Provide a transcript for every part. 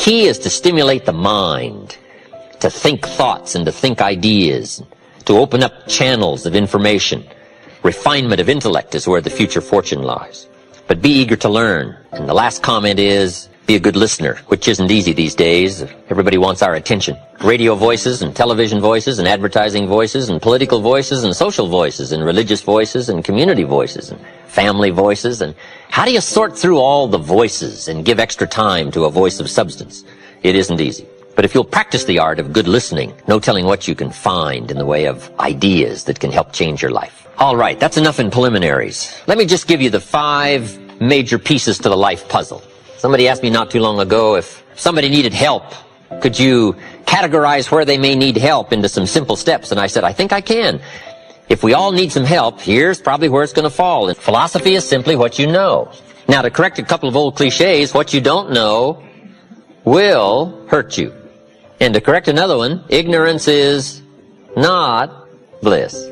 key is to stimulate the mind, to think thoughts and to think ideas, to open up channels of information. Refinement of intellect is where the future fortune lies. But be eager to learn. And the last comment is, be a good listener, which isn't easy these days. Everybody wants our attention. Radio voices and television voices and advertising voices and political voices and social voices and religious voices and community voices and family voices. And how do you sort through all the voices and give extra time to a voice of substance? It isn't easy. But if you'll practice the art of good listening, no telling what you can find in the way of ideas that can help change your life. All right, that's enough in preliminaries. Let me just give you the 5 major pieces to the life puzzle. Somebody asked me not too long ago if somebody needed help, could you categorize where they may need help into some simple steps? And I said, I think I can. If we all need some help, here's probably where it's going to fall. And philosophy is simply what you know. Now, to correct a couple of old cliches, what you don't know will hurt you. And to correct another one, ignorance is not bliss.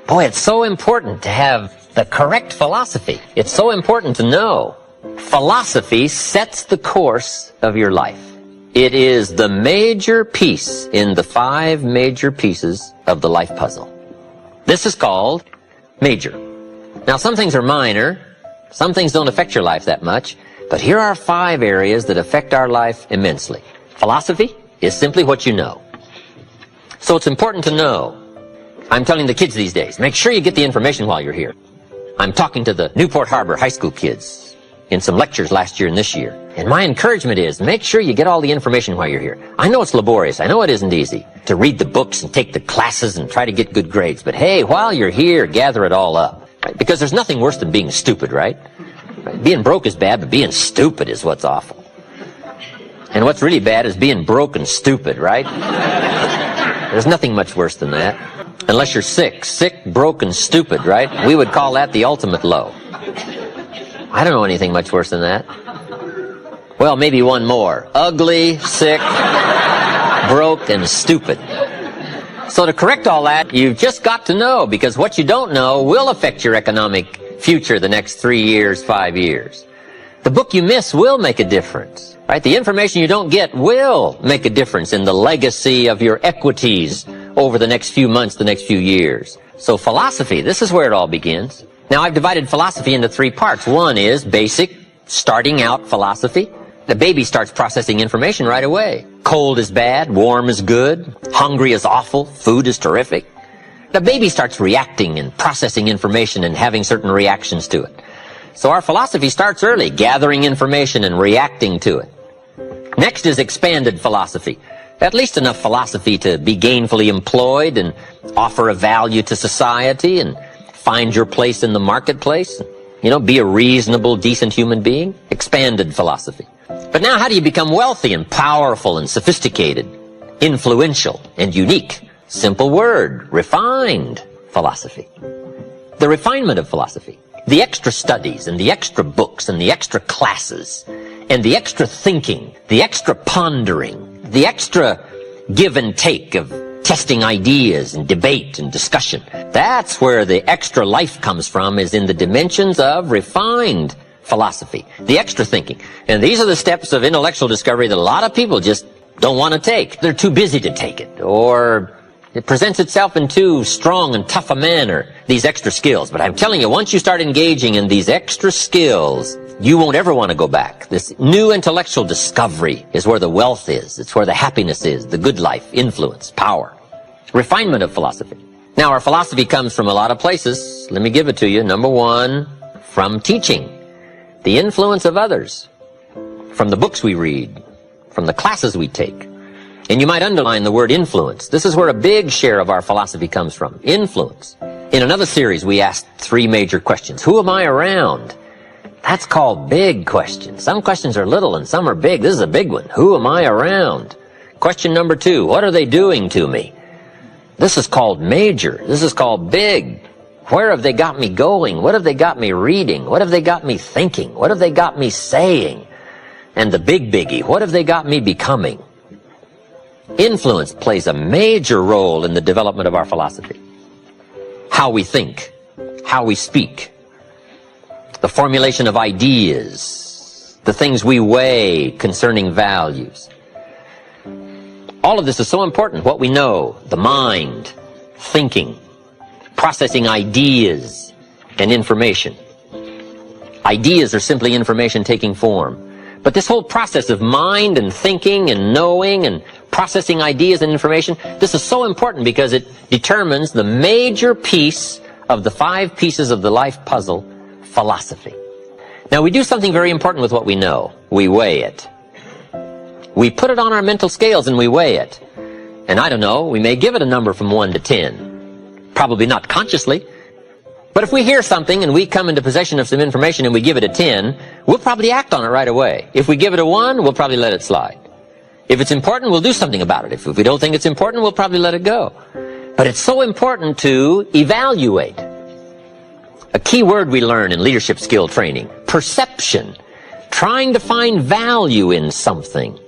Boy, it's so important to have the correct philosophy. It's so important to know. Philosophy sets the course of your life. It is the major piece in the 5 major pieces of the life puzzle. This is called major. Now, some things are minor. Some things don't affect your life that much. But here are 5 areas that affect our life immensely. Philosophy is simply what you know. So it's important to know. I'm telling the kids these days, make sure you get the information while you're here. I'm talking to the Newport Harbor high school kids in some lectures last year and this year. And my encouragement is, make sure you get all the information while you're here. I know it's laborious. I know it isn't easy to read the books and take the classes and try to get good grades. But hey, while you're here, gather it all up. Right? Because there's nothing worse than being stupid, right? Being broke is bad, but being stupid is what's awful. And what's really bad is being broke and stupid, right? There's nothing much worse than that. Unless you're sick, broke, and stupid, right? We would call that the ultimate low. I don't know anything much worse than that. Well, maybe one more. Ugly, sick, broke, and stupid. So to correct all that, you've just got to know, because what you don't know will affect your economic future the next 3 years, 5 years. The book you miss will make a difference, right? The information you don't get will make a difference in the legacy of your equities over the next few months, the next few years. So philosophy, this is where it all begins. Now, I've divided philosophy into 3 parts. One is basic, starting out philosophy. The baby starts processing information right away. Cold is bad, warm is good, hungry is awful, food is terrific. The baby starts reacting and processing information and having certain reactions to it. So our philosophy starts early, gathering information and reacting to it. Next is expanded philosophy. At least enough philosophy to be gainfully employed and offer a value to society and find your place in the marketplace. You know, be a reasonable, decent human being. Expanded philosophy. But now how do you become wealthy and powerful and sophisticated, influential and unique? Simple word, refined philosophy. The refinement of philosophy. The extra studies and the extra books and the extra classes and the extra thinking, the extra pondering, the extra give and take of testing ideas and debate and discussion. That's where the extra life comes from, is in the dimensions of refined philosophy, the extra thinking. And these are the steps of intellectual discovery that a lot of people just don't want to take. They're too busy to take it, or it presents itself in too strong and tough a manner, these extra skills. But I'm telling you, once you start engaging in these extra skills, you won't ever want to go back. This new intellectual discovery is where the wealth is. It's where the happiness is, the good life, influence, power. Refinement of philosophy. Now, our philosophy comes from a lot of places. Let me give it to you. Number 1, from teaching. The influence of others. From the books we read. From the classes we take. And you might underline the word influence. This is where a big share of our philosophy comes from. Influence. In another series, we asked 3 major questions. Who am I around? That's called big questions. Some questions are little and some are big. This is a big one. Who am I around? Question number 2, what are they doing to me? This is called major. This is called big. Where have they got me going? What have they got me reading? What have they got me thinking? What have they got me saying? And the big biggie, what have they got me becoming? Influence plays a major role in the development of our philosophy. How we think, how we speak, the formulation of ideas, the things we weigh concerning values. All of this is so important. What we know, the mind, thinking, processing ideas and information. Ideas are simply information taking form. But this whole process of mind and thinking and knowing and processing ideas and information, this is so important because it determines the major piece of the 5 pieces of the life puzzle, philosophy. Now, we do something very important with what we know. We weigh it. We put it on our mental scales and we weigh it. And I don't know, we may give it a number from 1 to 10. Probably not consciously. But if we hear something and we come into possession of some information and we give it a 10, we'll probably act on it right away. If we give it a 1, we'll probably let it slide. If it's important, we'll do something about it. If we don't think it's important, we'll probably let it go. But it's so important to evaluate. A key word we learn in leadership skill training, perception. Trying to find value in something.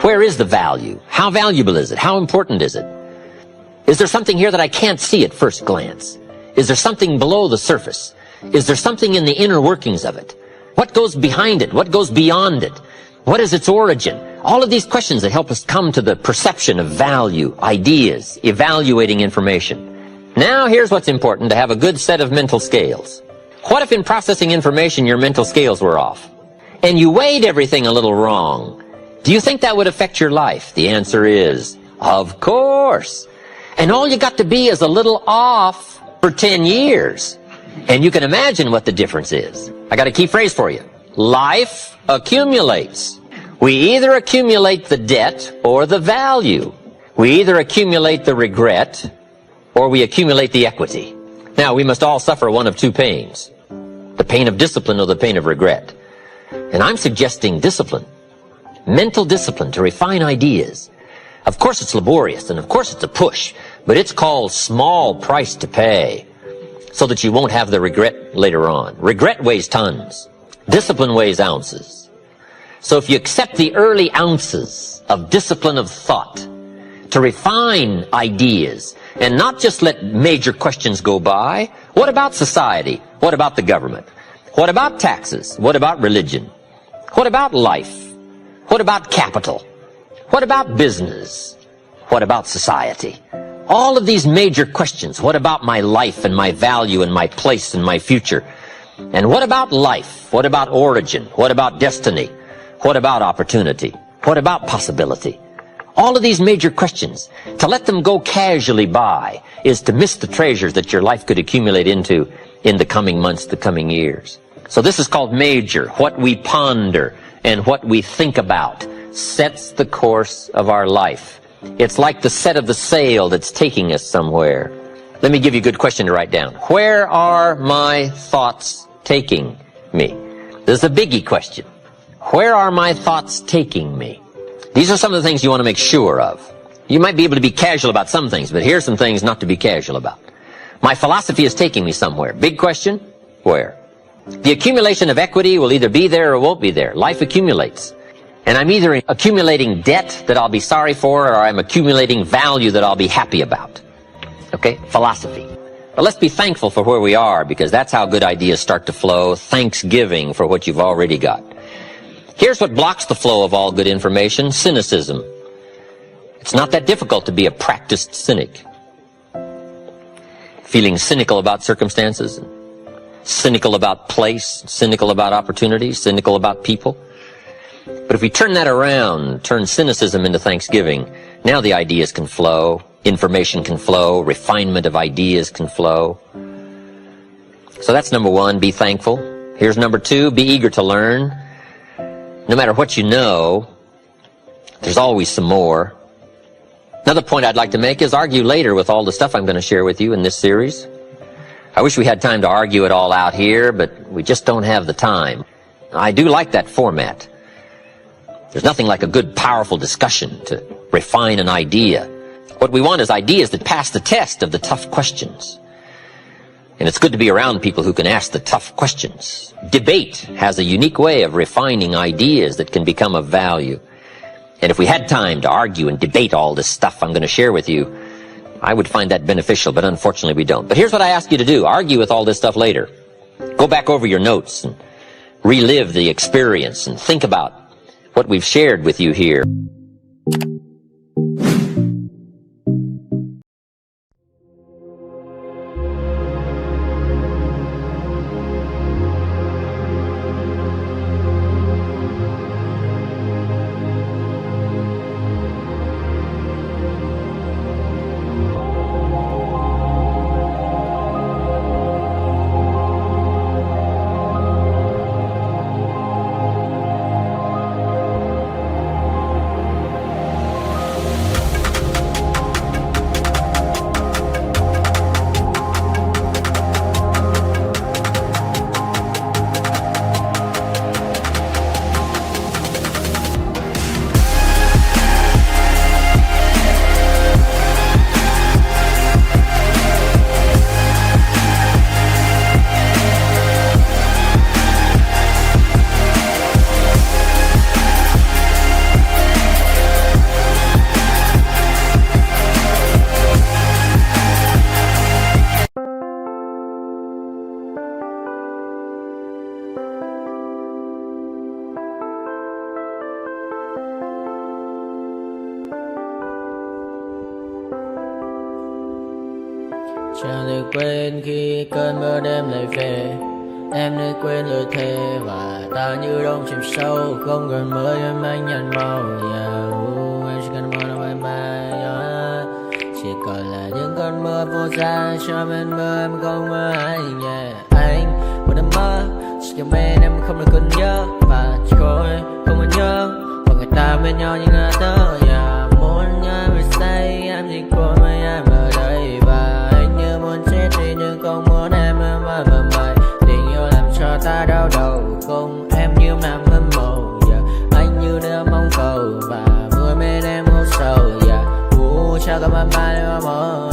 Where is the value? How valuable is it? How important is it? Is there something here that I can't see at first glance? Is there something below the surface? Is there something in the inner workings of it? What goes behind it? What goes beyond it? What is its origin? All of these questions that help us come to the perception of value, ideas, evaluating information. Now here's what's important, to have a good set of mental scales. What if in processing information your mental scales were off? And you weighed everything a little wrong? Do you think that would affect your life? The answer is, of course. And all you got to be is a little off for 10 years. And you can imagine what the difference is. I got a key phrase for you. Life accumulates. We either accumulate the debt or the value. We either accumulate the regret or we accumulate the equity. Now, we must all suffer one of 2 pains. The pain of discipline or the pain of regret. And I'm suggesting discipline. Mental discipline to refine ideas. Of course it's laborious and of course it's a push, but it's called small price to pay so that you won't have the regret later on. Regret weighs tons. Discipline weighs ounces. So if you accept the early ounces of discipline of thought to refine ideas and not just let major questions go by, what about society? What about the government? What about taxes? What about religion? What about life? What about capital? What about business? What about society? All of these major questions. What about my life and my value and my place and my future? And what about life? What about origin? What about destiny? What about opportunity? What about possibility? All of these major questions, to let them go casually by is to miss the treasures that your life could accumulate into in the coming months, the coming years. So this is called major. What we ponder and what we think about sets the course of our life. It's like the set of the sail that's taking us somewhere. Let me give you a good question to write down. Where are my thoughts taking me? This is a biggie question. Where are my thoughts taking me? These are some of the things you want to make sure of. You might be able to be casual about some things, but here's some things not to be casual about. My philosophy is taking me somewhere. Big question, where? The accumulation of equity will either be there or won't be there. Life accumulates. And I'm either accumulating debt that I'll be sorry for, or I'm accumulating value that I'll be happy about. Okay? Philosophy. But let's be thankful for where we are, because that's how good ideas start to flow. Thanksgiving for what you've already got. Here's what blocks the flow of all good information: cynicism. It's not that difficult to be a practiced cynic. Feeling cynical about circumstances, cynical about place, cynical about opportunities, cynical about people. But if we turn that around, turn cynicism into thanksgiving, now the ideas can flow, information can flow, refinement of ideas can flow. So that's number 1, be thankful. Here's number 2, be eager to learn. No matter what you know, there's always some more. Another point I'd like to make is argue later with all the stuff I'm going to share with you in this series. I wish we had time to argue it all out here, but we just don't have the time. I do like that format. There's nothing like a good, powerful discussion to refine an idea. What we want is ideas that pass the test of the tough questions. And it's good to be around people who can ask the tough questions. Debate has a unique way of refining ideas that can become of value. And if we had time to argue and debate all this stuff I'm going to share with you, I would find that beneficial, but unfortunately we don't. But here's what I ask you to do. Argue with all this stuff later. Go back over your notes and relive the experience and think about what we've shared with you here. Chẳng thể quên khi cơn mưa đêm lại về. Em đã quên lời thề và ta như đông chìm sâu. Không cần mơ em anh nhận màu. Em chỉ cần mơ đâu bye bye. Chỉ còn là những cơn mưa vô giá. Cho bên mơ em không mơ anh. Anh vẫn đang mơ. Chỉ cần bên em không được cần nhớ. Và chỉ có em không còn nhớ. Và người ta bên nhau như ngã tớ. Muốn nhớ về say em chỉ có mấy em ở đây. Và anh như muốn chết đi nhưng không muốn em mơ mày. Tình yêu làm cho ta đau đầu. Không em như nằm mơ màu. Anh như đứa mong cầu. Và vui bên em ngủ sầu. Chào các bạn mai để mơ.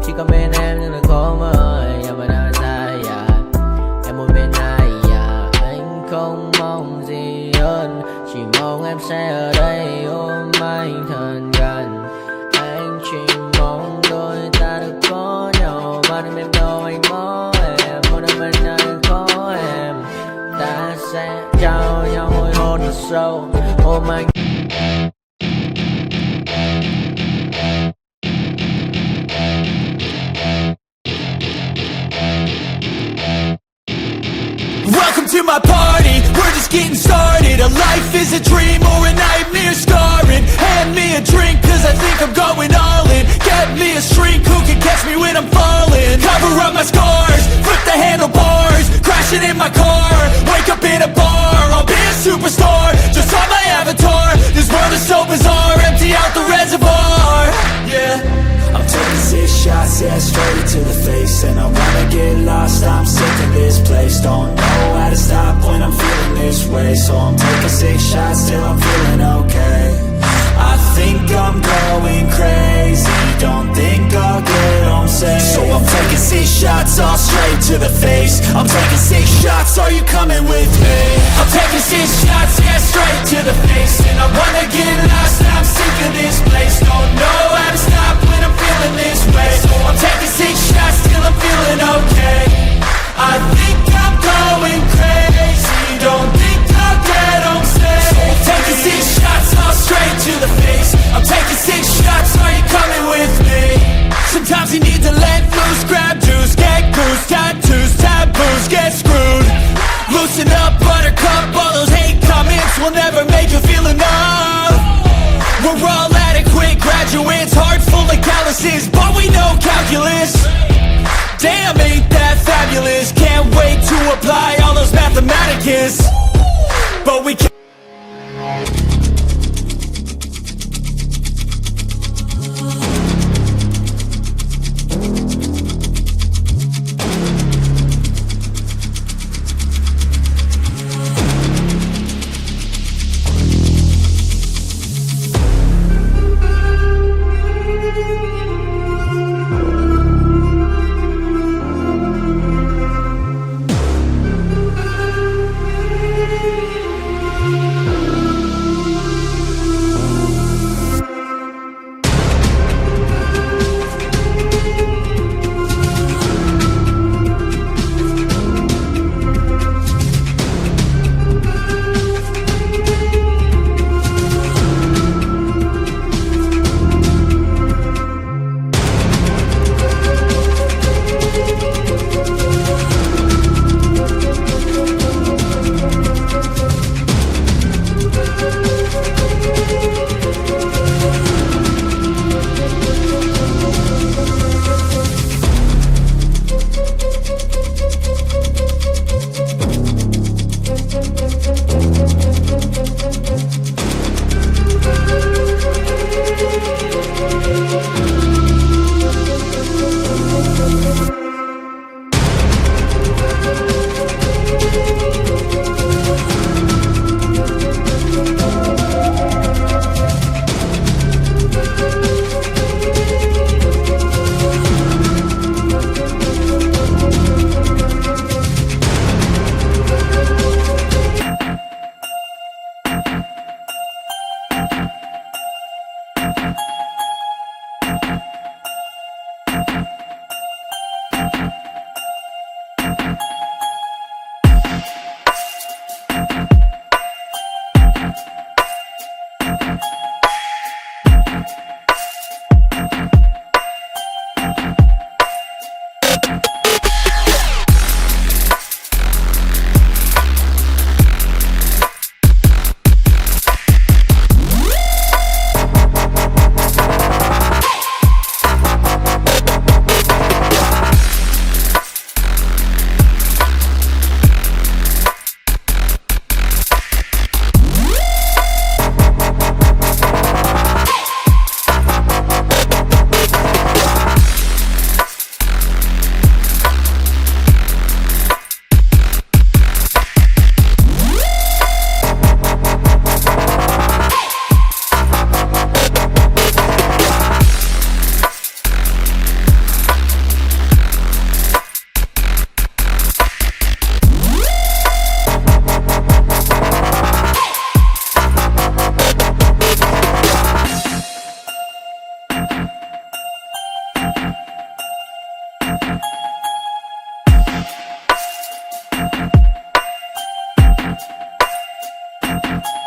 Chỉ có bên em nhưng đừng có mơ. Em vẫn đang dài. Em muốn bên ai. Anh không mong gì hơn. Chỉ mong em sẽ ở đây ôm anh thật gần. Anh chỉ mong đôi ta được có nhau. Và đừng em đâu anh có em. Muốn em bên ai đừng có em. Ta sẽ trao nhau môi hôn thật sâu. Ôm anh. Welcome to my party, we're just getting started. A life is a dream or a nightmare scarring. Hand me a drink cause I think I'm going all in. Get me a shrink who can catch me when I'm falling. Cover up my scars, flip the handlebars. Crashing in my car, wake up in a bar. I'll be a superstar, just on my avatar. This world is so bizarre, empty out the reservoir. Yeah, I'm taking 6 shots, yeah, straight to the face. And I wanna get lost, I'm sick of this place. Don't know how to stop when I'm feeling this way. So I'm taking 6 shots till I'm feeling okay. I think I'm going crazy, don't think I'll get home safe. So I'm taking 6 shots, all straight to the face. I'm taking 6 shots, are you coming with me? I'm taking 6 shots, yeah, straight to the face. And I wanna get lost, I'm sick of this place. Don't know how to stop when I'm feeling this way. So I'm taking 6 shots till I'm feeling okay. I think I'm going crazy, don't think I'll get home safe. So I'm taking 6 shots, all straight to the face. I'm taking 6 shots, are you coming with me? Sometimes you need to let loose, grab juice, get goose, tattoos, taboos, get screwed. Loosen up, buttercup, all those hate comments will never make you feel enough. We're all adequate graduates, heart full of calluses, but we know calculus. Damn, ain't that fabulous. Can't wait to apply all those mathematicus. But we can't. Bye.